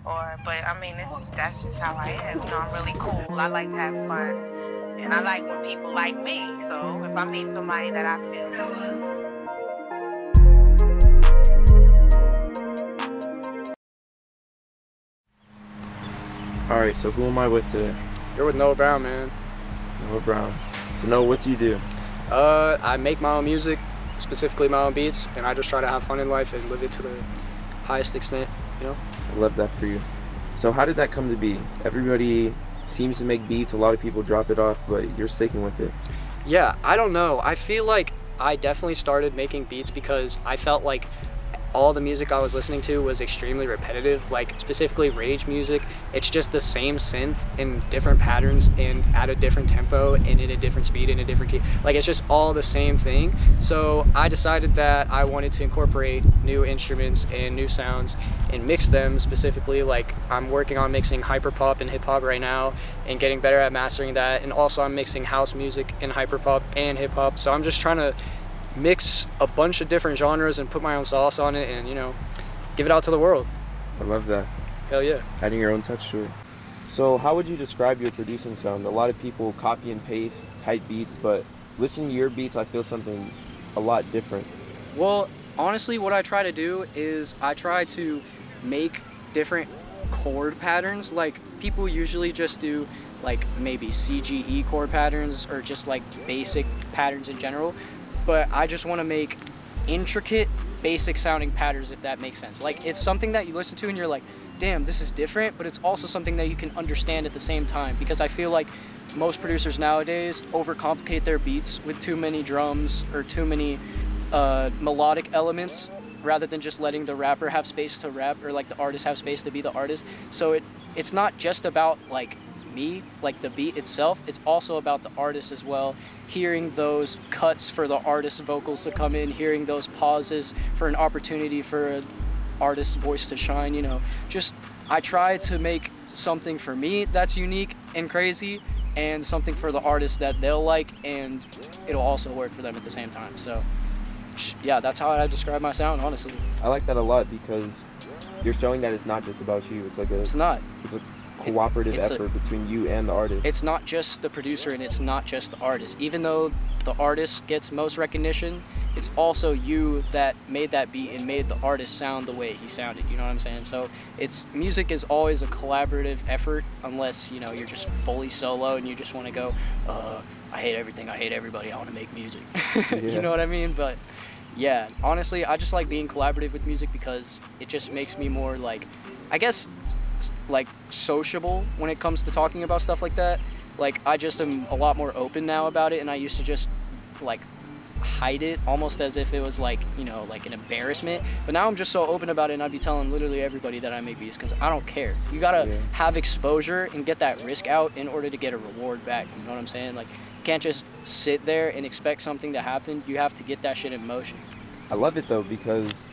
or but I mean, that's just how I am. You know, I'm really cool. I like to have fun, and I like when people like me. So if I meet somebody that I feel, you know what? Alright, so who am I with today? You're with Noah Brown, man. Noah Brown. So Noah, what do you do? I make my own music, specifically my own beats, and I just try to have fun in life and live it to the highest extent, you know? I love that for you. So how did that come to be? Everybody seems to make beats, a lot of people drop it off, but you're sticking with it. Yeah, I don't know. I feel like I definitely started making beats because I felt like all the music I was listening to was extremely repetitive, like specifically rage music. It's just the same synth in different patterns and at a different tempo and in a different speed and a different key. Like it's just all the same thing. So I decided that I wanted to incorporate new instruments and new sounds and mix them specifically. Like I'm working on mixing hyperpop and hip hop right now and getting better at mastering that. And also I'm mixing house music and hyperpop and hip hop. So I'm just trying to mix a bunch of different genres and put my own sauce on it and, you know, give it out to the world. I love that. Hell yeah. Adding your own touch to it. So how would you describe your producing sound? A lot of people copy and paste type beats, but listening to your beats, I feel something a lot different. Well, honestly, what I try to do is I try to make different chord patterns. Like people usually just do like maybe CGE chord patterns or just like basic patterns in general. But I just want to make intricate, basic sounding patterns, if that makes sense. Like it's something that you listen to and you're like, damn, this is different, but it's also something that you can understand at the same time. Because I feel like most producers nowadays overcomplicate their beats with too many drums or too many melodic elements rather than just letting the rapper have space to rap or like the artist have space to be the artist. So it's not just about like me, like the beat itself, it's also about the artist as well. Hearing those cuts for the artist's vocals to come in, hearing those pauses for an opportunity for an artist's voice to shine, you know. Just, I try to make something for me that's unique and crazy and something for the artist that they'll like and it'll also work for them at the same time. So yeah, that's how I describe my sound, honestly. I like that a lot because you're showing that it's not just about you. It's like a... It's not. It's a cooperative effort between you and the artist. It's not just the producer and it's not just the artist. Even though the artist gets most recognition, it's also you that made that beat and made the artist sound the way he sounded, you know what I'm saying? So music is always a collaborative effort unless, you know, you're just fully solo and you just want to go, I hate everything, I hate everybody, I want to make music. Yeah. You know what I mean? But yeah, honestly, I just like being collaborative with music because it just makes me more like, I guess, like sociable when it comes to talking about stuff like that. Like I just am a lot more open now about it, and I used to just like hide it almost as if it was like, you know, like an embarrassment. But now I'm just so open about it and I'd be telling literally everybody that I make beats because I don't care. You gotta have exposure and get that risk out in order to get a reward back, you know what I'm saying? Like you can't just sit there and expect something to happen. You have to get that shit in motion. I love it though because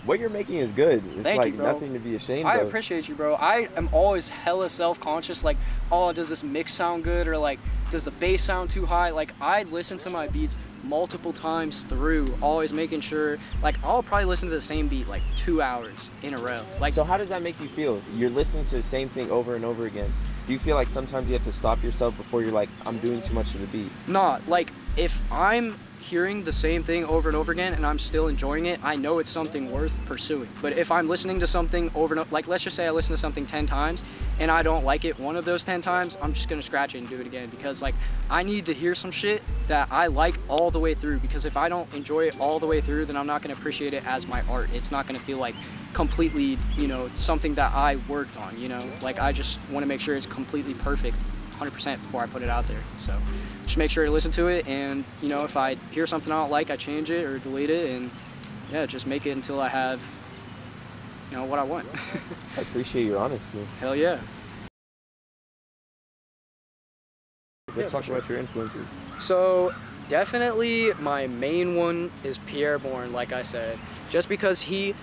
what you're making is good. It's Thank like you, bro. nothing to be ashamed I of. appreciate you, bro. I am always hella self-conscious, like, oh, does this mix sound good? Or like, does the bass sound too high? Like, I listen to my beats multiple times through, always making sure, like, I'll probably listen to the same beat like 2 hours in a row. Like, so how does that make you feel? You're listening to the same thing over and over again. Do you feel like sometimes you have to stop yourself before you're like, I'm doing too much of the beat? Nah, like, if I'm hearing the same thing over and over again and I'm still enjoying it, I know it's something worth pursuing. But if I'm listening to something over and over, like let's just say I listen to something 10 times and I don't like it one of those 10 times, I'm just gonna scratch it and do it again because like I need to hear some shit that I like all the way through, because if I don't enjoy it all the way through, then I'm not gonna appreciate it as my art. It's not gonna feel like completely, you know, something that I worked on, you know? Like I just wanna make sure it's completely perfect 100% before I put it out there. So just make sure to listen to it, and you know, if I hear something I don't like, I change it or delete it, and yeah, just make it until I have, you know, what I want. I appreciate your honesty. Hell yeah. Let's talk about your influences. So definitely my main one is Pierre Bourne, like I said, just because he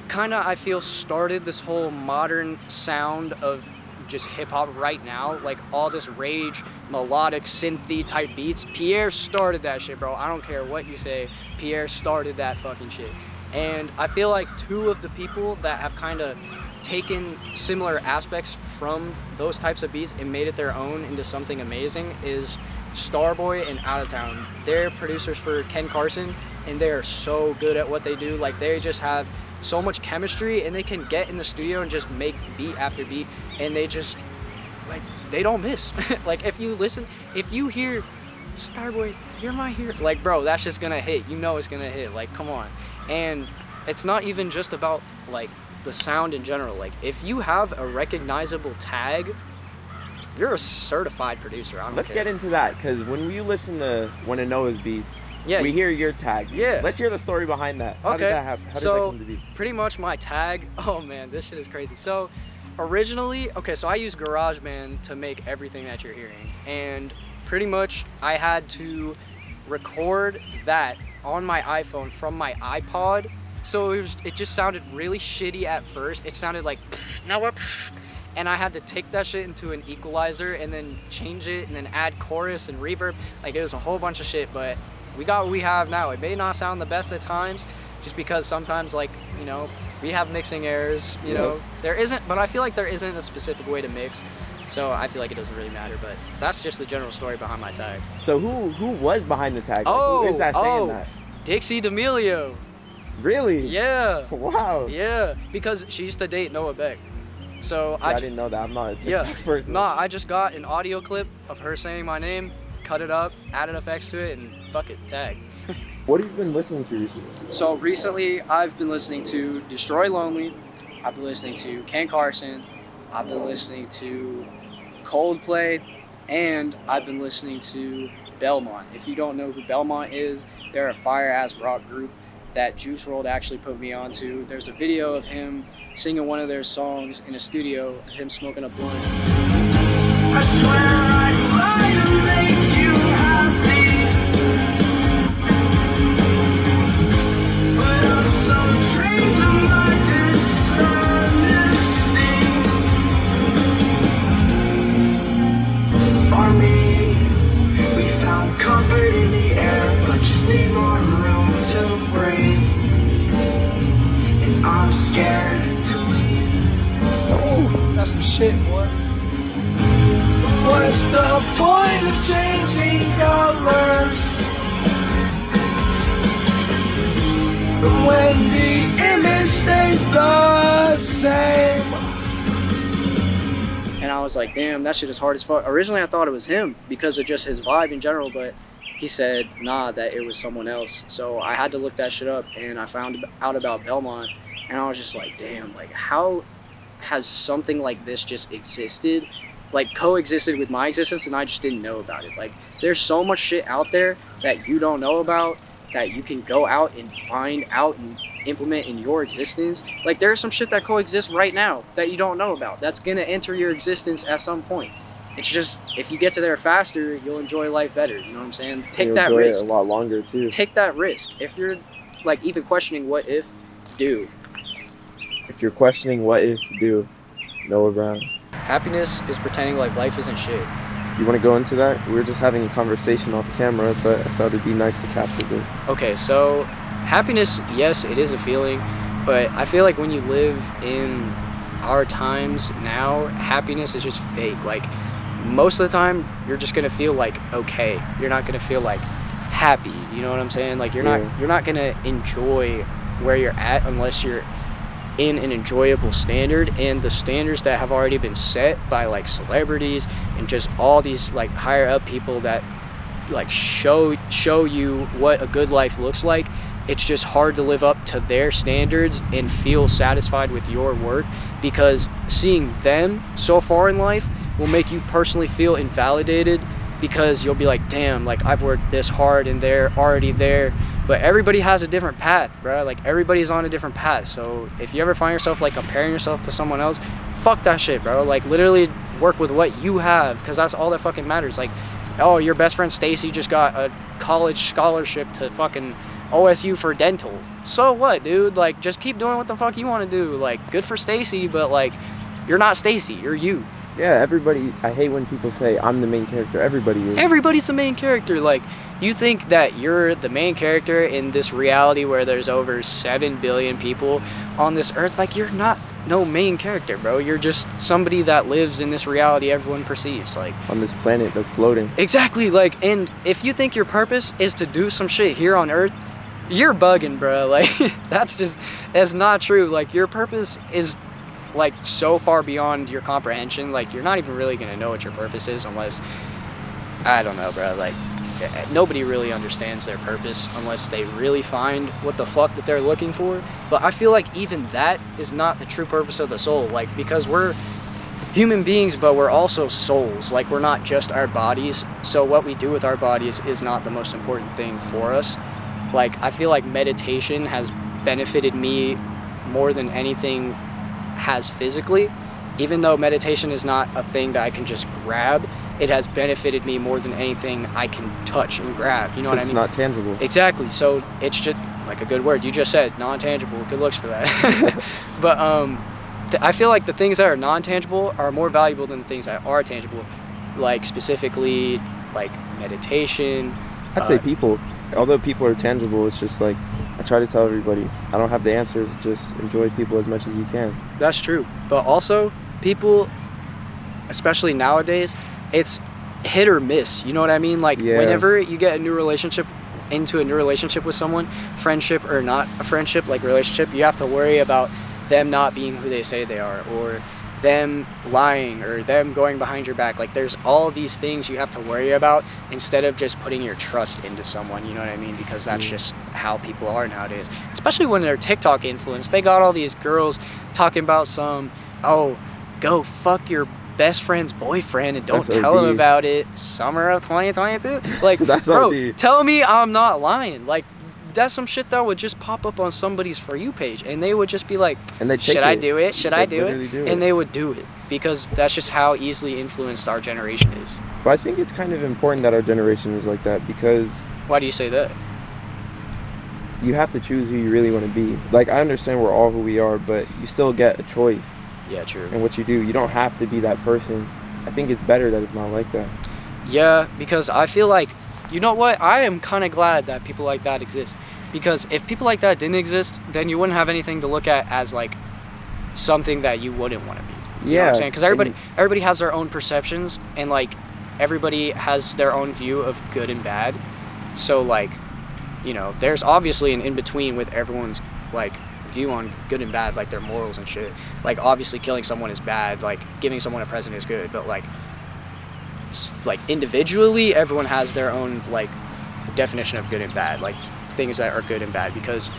kind of, I feel, started this whole modern sound of just hip-hop right now, like all this rage, melodic, synthy type beats. Pierre started that shit, bro. I don't care what you say, Pierre started that fucking shit. And I feel like two of the people that have kind of taken similar aspects from those types of beats and made it their own into something amazing is Starboy and Out of Town. They're producers for Ken Carson, and they're so good at what they do. Like, they just have so much chemistry, and they can get in the studio and just make beat after beat, and they just, like, they don't miss. Like, if you hear Starboy, you're my hero, like, bro, that's just gonna hit. You know it's gonna hit. Like, come on. And it's not even just about, like, the sound in general. Like, if you have a recognizable tag, you're a certified producer. Let's get into that, because when you listen to one of Noah's beats, yeah, we hear your tag. Yeah. Let's hear the story behind that. How did that happen? How did that come to be? Pretty much my tag, oh man, this shit is crazy. So originally, so I use GarageBand to make everything that you're hearing. And pretty much I had to record that on my iPhone from my iPod. So it just sounded really shitty at first. It sounded like, and I had to take that shit into an equalizer and then change it and then add chorus and reverb. Like, it was a whole bunch of shit, but we got what we have now. It may not sound the best at times, just because sometimes, like, you know, we have mixing errors, you know. There isn't, but I feel like there isn't a specific way to mix. So I feel like it doesn't really matter, but that's just the general story behind my tag. So who was behind the tag? Like, who is that saying that? Dixie D'Amelio. Really? Yeah. Wow. Yeah, because she used to date Noah Beck. So I didn't know that. I'm not a TikTok person. Nah, I just got an audio clip of her saying my name, cut it up, added effects to it, and fuck it, tag. What have you been listening to recently? So recently, I've been listening to Destroy Lonely. I've been listening to Ken Carson. I've been listening to Coldplay, and I've been listening to Belmont. If you don't know who Belmont is, they're a fire-ass rock group that Juice WRLD actually put me onto. There's a video of him singing one of their songs in a studio, of him smoking a blunt. I swear I'd lie to make you happy, but I'm so trained to my dishonesty. Army, we found comfort in the air, but just need more room to breathe. And I'm scared to leave. Oh, that's some shit, boy. What's the point of changing colors when the image stays the same? And I was like, damn, that shit is hard as fuck. Originally, I thought it was him because of just his vibe in general, but he said, nah, that it was someone else. So I had to look that shit up, and I found out about Belmont, and I was just like, damn, like, how has something like this just existed? Like, coexisted with my existence, and I just didn't know about it. Like, there's so much shit out there that you don't know about that you can go out and find out and implement in your existence. Like, there's some shit that coexists right now that you don't know about that's gonna enter your existence at some point. It's just, if you get to there faster, you'll enjoy life better. You know what I'm saying? Take that risk. It a lot longer too. Take that risk. If you're, like, even questioning what if, do. If you're questioning what if, do. Noah Brown. Happiness is pretending like life isn't shit. You want to go into that? We were just having a conversation off camera, but I thought it'd be nice to capture this. Okay, so happiness, yes, it is a feeling, but I feel like when you live in our times now, happiness is just fake. Like, most of the time, you're just gonna feel like okay. You're not gonna feel like happy. You know what I'm saying? Like, you're not gonna enjoy where you're at unless you're in an enjoyable standard, and the standards that have already been set by, like, celebrities and just all these, like, higher up people that, like, show you what a good life looks like. It's just hard to live up to their standards and feel satisfied with your work, because seeing them so far in life will make you personally feel invalidated, because you'll be like, damn, like, I've worked this hard and they're already there. But everybody has a different path, bro. Like, everybody's on a different path. So if you ever find yourself, like, comparing yourself to someone else, fuck that shit, bro. Like, literally work with what you have, because that's all that fucking matters. Like, oh, your best friend Stacy just got a college scholarship to fucking OSU for dental. So what, dude? Like, just keep doing what the fuck you want to do. Like, good for Stacy, but, like, you're not Stacy. You're you. Yeah, everybody, I hate when people say I'm the main character. Everybody is. Everybody's the main character. Like, you think that you're the main character in this reality where there's over 7 billion people on this earth. Like, you're not no main character, bro. You're just somebody that lives in this reality everyone perceives, like on this planet that's floating. Exactly, like, and if you think your purpose is to do some shit here on Earth, you're bugging, bro. Like, that's not true. Like, your purpose is like so far beyond your comprehension. Like, you're not even really gonna know what your purpose is unless, I don't know, bro. Like, nobody really understands their purpose unless they really find what the fuck that they're looking for. But I feel like even that is not the true purpose of the soul. Like, because we're human beings, but we're also souls. Like, we're not just our bodies. So what we do with our bodies is not the most important thing for us. Like, I feel like meditation has benefited me more than anything has physically. Even though meditation is not a thing that I can just grab, it has benefited me more than anything I can touch and grab. You know what I mean? It's not tangible. Exactly. So it's just like a good word. You just said non-tangible. Good looks for that. But I feel like the things that are non-tangible are more valuable than the things that are tangible. Like, specifically, like meditation. I'd say people. Although people are tangible, it's just like, I try to tell everybody, I don't have the answers, just enjoy people as much as you can. That's true. But also, people, especially nowadays, it's hit or miss. You know what I mean? Like, whenever you get into a new relationship with someone, friendship or not a friendship, like relationship, you have to worry about them not being who they say they are, or them lying, or them going behind your back. Like, there's all these things you have to worry about instead of just putting your trust into someone. You know what I mean? Because that's just how people are nowadays, especially when they're TikTok influenced. They got all these girls talking about some, oh, go fuck your best friend's boyfriend and don't tell him about it, summer of 2022. Like, that's bro, OD. Tell me I'm not lying. Like, that's some shit that would just pop up on somebody's For You page, and they would just be like, should I do it? Should I do it? And they would do it, because that's just how easily influenced our generation is. But I think it's kind of important that our generation is like that, because... Why do you say that? You have to choose who you really want to be. Like, I understand we're all who we are, but you still get a choice. Yeah, true. And what you do, you don't have to be that person. I think it's better that it's not like that. Yeah, because I feel like, you know what? I am kind of glad that people like that exist. Because if people like that didn't exist, then you wouldn't have anything to look at as, like, something that you wouldn't want to be. You know what I'm saying? Because everybody has their own perceptions, and, like, everybody has their own view of good and bad. So, like, you know, there's obviously an in-between with everyone's, like, view on good and bad, like their morals and shit. Like, obviously killing someone is bad, like giving someone a present is good, but like individually everyone has their own like definition of good and bad, like things that are good and bad, because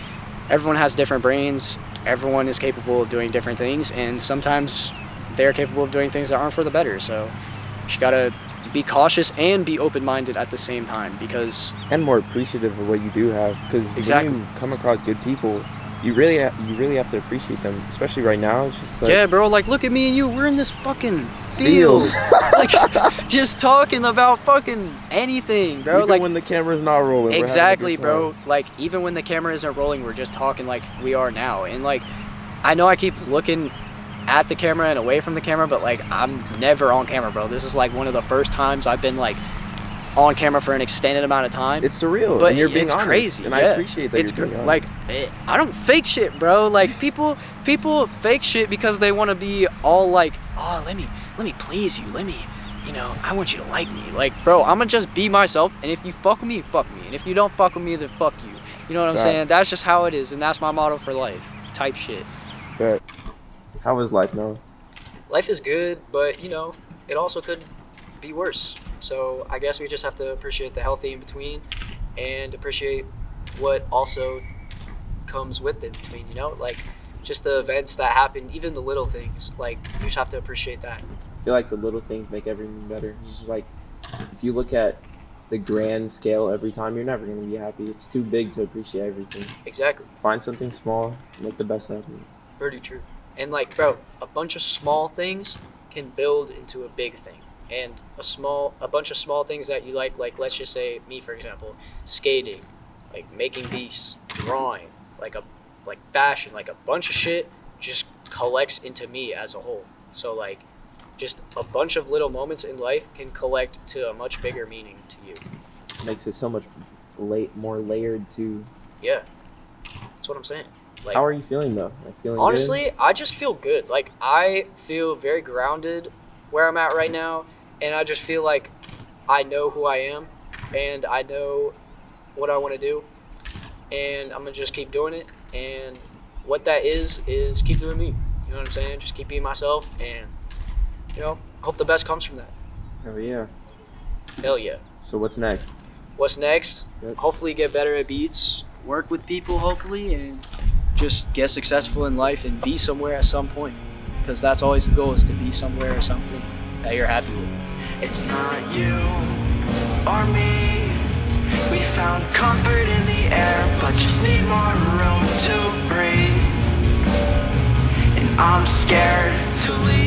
everyone has different brains, everyone is capable of doing different things, and sometimes they're capable of doing things that aren't for the better. So you just gotta be cautious and be open-minded at the same time, because and more appreciative of what you do have, because when you come across good people, you really have to appreciate them, especially right now. It's just like, yeah, bro, like, look at me and you, we're in this fucking field. Like, just talking about fucking anything, bro. Even like, when the camera's not rolling. Exactly, bro. Like, even when the camera isn't rolling, we're just talking like we are now. And like, I know I keep looking at the camera and away from the camera, but like, I'm never on camera, bro. This is like one of the first times I've been like on camera for an extended amount of time. It's surreal, but and you're being it's honest, crazy. and I appreciate that you're being honest. Like, I don't fake shit, bro. Like, people fake shit because they want to be all like, oh, let me please you, you know, I want you to like me. Like, bro, I'm gonna just be myself, and if you fuck with me, fuck me, and if you don't fuck with me, then fuck you. You know what I'm saying? That's just how it is, and that's my motto for life, type shit. But how is life now? Life is good, but you know, it also could be worse. So I guess we just have to appreciate the healthy in between, and appreciate what also comes with in between, you know, like just the events that happen, even the little things, like you just have to appreciate that. I feel like the little things make everything better. It's just like, if you look at the grand scale every time, you're never going to be happy. It's too big to appreciate everything. Exactly. Find something small, make the best out of it. Pretty true. And like, bro, a bunch of small things can build into a big thing. And a bunch of small things that you like let's just say me, for example, skating, like making beats, drawing, like fashion, like a bunch of shit just collects into me as a whole. So like, just a bunch of little moments in life can collect to a much bigger meaning to you. Makes it so much more layered too. Yeah, that's what I'm saying. Like, How are you feeling though? Like feeling honestly, good? I just feel good. Like, I feel very grounded where I'm at right now, and I just feel like I know who I am, and I know what I want to do, and I'm gonna just keep doing it. And what that is keep doing me. You know what I'm saying? Just keep being myself, and hope the best comes from that. Oh yeah. Hell yeah. So what's next? What's next? Yep. Hopefully get better at beats, work with people hopefully, and just get successful in life and be somewhere at some point. Because that's always the goal, is to be somewhere or something that you're happy with. It's not you or me. We found comfort in the air, but just need more room to breathe. And I'm scared to leave.